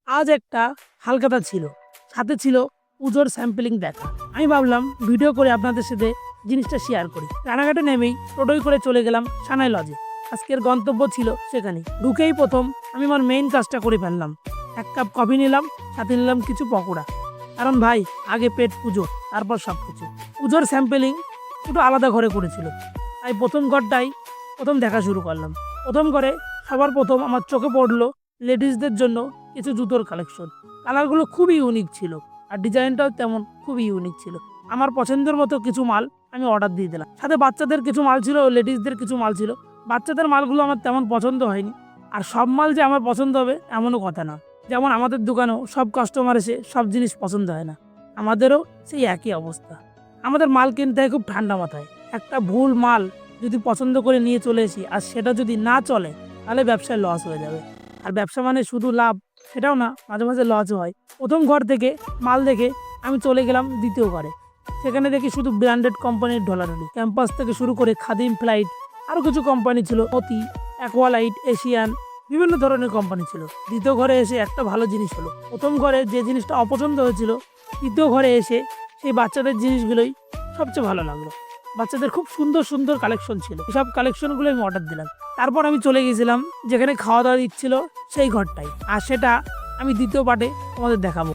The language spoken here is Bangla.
আজ একটা হালখাতা ছিল, সাথে ছিল পুজোর স্যাম্পলিং দেখা। আমি ভাবলাম ভিডিও করে আপনাদের সাথে জিনিসটা শেয়ার করি। রানাঘাটে নেমেই টোটোয় করে চলে গেলাম সানাই লজে। আজকের গন্তব্য ছিল সেখানে। ঢুকেই প্রথম আমি আমার মেইন কাজটা করে ফেললাম। এক কাপ কফি নিলাম, সাথে নিলাম কিছু পকোড়া। কারণ ভাই, আগে পেট পুজো, তারপর সব কিছু। পুজোর স্যাম্পলিং একটু আলাদা ঘরে করেছিল, তাই প্রথম ঘরটাই প্রথম দেখা শুরু করলাম। প্রথম ঘরে সবার প্রথম আমার চোখে পড়লো লেডিসদের জন্য কিছু জুতোর কালেকশন। কালারগুলো খুবই ইউনিক ছিল, আর ডিজাইনটাও তেমন খুবই ইউনিক ছিল। আমার পছন্দের মতো কিছু মাল আমি অর্ডার দিয়ে দিলাম। সাথে বাচ্চাদের কিছু মাল ছিল, লেডিসদের কিছু মাল ছিল। বাচ্চাদের মালগুলো আমার তেমন পছন্দ হয়নি, আর সব মাল যে আমার পছন্দ হবে এমনও কথা না। যেমন আমাদের দোকানেও সব কাস্টমার এসে সব জিনিস পছন্দ হয় না, আমাদেরও সেই একই অবস্থা। আমাদের মাল কিনতে হয় খুব ঠান্ডা মাথায়। একটা ভুল মাল যদি পছন্দ করে নিয়ে চলে আসি আর সেটা যদি না চলে, তাহলে ব্যবসায় লস হয়ে যাবে। আর ব্যবসা মানে শুধু লাভ সেটাও না, মাঝে মাঝে লসও হয়। প্রথম ঘর থেকে মাল দেখে আমি চলে গেলাম দ্বিতীয় ঘরে। সেখানে দেখি শুধু ব্র্যান্ডেড কোম্পানির ঢলাঢলি। ক্যাম্পাস থেকে শুরু করে খাদিম, ফ্লাইট, আরও কিছু কোম্পানি ছিল, মতি, অ্যাকোয়ালাইট, এশিয়ান, বিভিন্ন ধরনের কোম্পানি ছিল। দ্বিতীয় ঘরে এসে একটা ভালো জিনিস হলো, প্রথম ঘরে যে জিনিসটা অপছন্দ হয়েছিল, দ্বিতীয় ঘরে এসে সেই বাচ্চাদের জিনিসগুলোই সবচেয়ে ভালো লাগলো। বাচ্চাদের খুব সুন্দর সুন্দর কালেকশন ছিল, সব কালেকশনগুলো আমি অর্ডার দিলাম। তারপর আমি চলে গেছিলাম যেখানে খাওয়া দাওয়া দিচ্ছিল সেই ঘরটাই, আর সেটা আমি দ্বিতীয় পার্টে তোমাদের দেখাবো।